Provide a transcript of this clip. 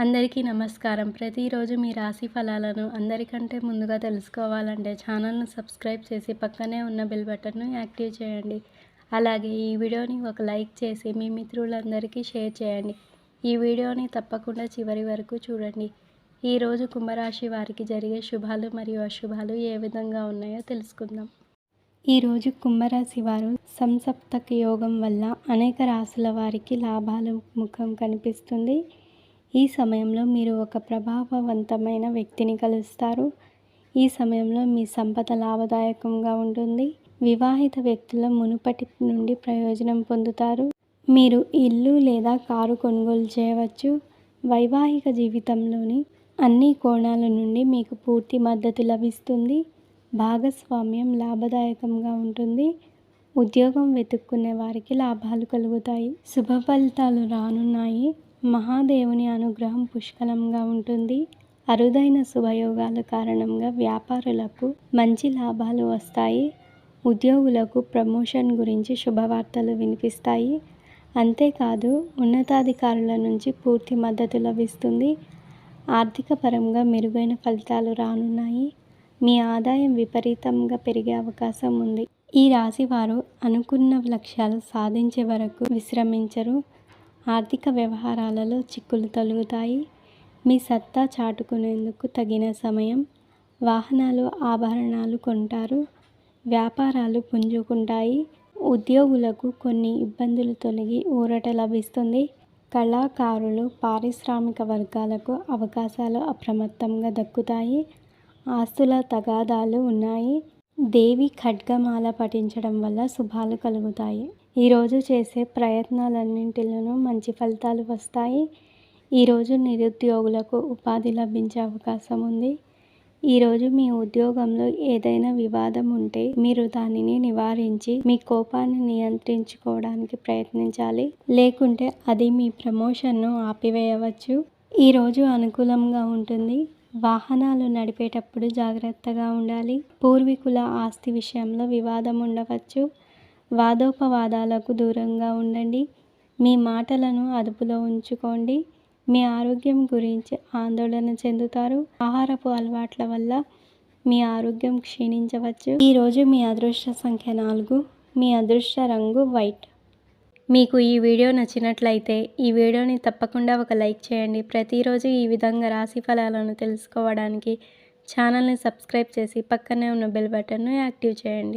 అందరికీ నమస్కారం. ప్రతిరోజు మీ రాశి ఫలాలను అందరికంటే ముందుగా తెలుసుకోవాలంటే ఛానల్‌ను సబ్స్క్రైబ్ చేసి పక్కనే ఉన్న బెల్ బటన్‌ను యాక్టివ్ చేయండి. అలాగే ఈ వీడియోని ఒక లైక్ చేసి మీ మిత్రులందరికీ షేర్ చేయండి. ఈ వీడియోని తప్పకుండా చివరి వరకు చూడండి. ఈరోజు కుంభరాశి వారికి జరిగే శుభాలు మరియు అశుభాలు ఏ విధంగా ఉన్నాయో తెలుసుకుందాం. ఈరోజు కుంభరాశి వారు సంసప్తక యోగం వల్ల అనేక రాశుల వారికి లాభాలు ముఖం కనిపిస్తుంది. ఈ సమయంలో మీరు ఒక ప్రభావవంతమైన వ్యక్తిని కలుస్తారు. ఈ సమయంలో మీ సంపద లాభదాయకంగా ఉంటుంది. వివాహిత వ్యక్తుల మునుపటి నుండి ప్రయోజనం పొందుతారు. మీరు ఇల్లు లేదా కారు కొనుగోలు చేయవచ్చు. వైవాహిక జీవితంలోని అన్ని కోణాల నుండి మీకు పూర్తి మద్దతు లభిస్తుంది. భాగస్వామ్యం లాభదాయకంగా ఉంటుంది. ఉద్యోగం వెతుక్కునే వారికి లాభాలు కలుగుతాయి. శుభ ఫలితాలు రానున్నాయి. మహాదేవుని అనుగ్రహం పుష్కలంగా ఉంటుంది. అరుదైన శుభయోగాల కారణంగా వ్యాపారులకు మంచి లాభాలు వస్తాయి. ఉద్యోగులకు ప్రమోషన్ గురించి శుభవార్తలు వినిపిస్తాయి. అంతేకాదు ఉన్నతాధికారుల నుంచి పూర్తి మద్దతు లభిస్తుంది. ఆర్థిక పరంగా మెరుగైన ఫలితాలు రానున్నాయి. మీ ఆదాయం విపరీతంగా పెరిగే అవకాశం ఉంది. ఈ రాశి వారు అనుకున్న లక్ష్యాలు సాధించే వరకు విశ్రమించరు. ఆర్థిక వ్యవహారాలలో చిక్కులు తొలగుతాయి. మీ సత్తా చాటుకునేందుకు తగిన సమయం. వాహనాలు ఆభరణాలు కొంటారు. వ్యాపారాలు పుంజుకుంటాయి. ఉద్యోగులకు కొన్ని ఇబ్బందులు తొలగి ఊరట లభిస్తుంది. కళాకారులు పారిశ్రామిక వర్గాలకు అవకాశాలు అప్రమత్తంగా దక్కుతాయి. ఆస్తుల తగాదాలు ఉన్నాయి. దేవి ఖడ్గమాల పఠించడం వల్ల శుభాలు కలుగుతాయి. ఈరోజు చేసే ప్రయత్నాలన్నింటిలోనూ మంచి ఫలితాలు వస్తాయి. ఈరోజు నిరుద్యోగులకు ఉపాధి లభించే అవకాశం ఉంది. ఈరోజు మీ ఉద్యోగంలో ఏదైనా వివాదం ఉంటే మీరు దానిని నివారించి మీ కోపాన్ని నియంత్రించుకోవడానికి ప్రయత్నించాలి. లేకుంటే అది మీ ప్రమోషన్ను ఆపివేయవచ్చు. ఈరోజు అనుకూలంగా ఉంటుంది. వాహనాలు నడిపేటప్పుడు జాగ్రత్తగా ఉండాలి. పూర్వీకుల ఆస్తి విషయంలో వివాదం ఉండవచ్చు. వాదోపవాదాలకు దూరంగా ఉండండి. మీ మాటలను అదుపులో ఉంచుకోండి. మీ ఆరోగ్యం గురించి ఆందోళన చెందుతారు. ఆహారపు అలవాట్ల వల్ల మీ ఆరోగ్యం క్షీణించవచ్చు. ఈరోజు మీ అదృష్ట సంఖ్య 4. మీ అదృష్ట రంగు వైట్. మీకు ఈ వీడియో నచ్చినట్లయితే ఈ వీడియోని తప్పకుండా ఒక లైక్ చేయండి. ప్రతిరోజు ఈ విధంగా రాశి ఫలాలను తెలుసుకోవడానికి ఛానల్ని సబ్స్క్రైబ్ చేసి పక్కనే ఉన్న బెల్ బటన్ను యాక్టివ్ చేయండి.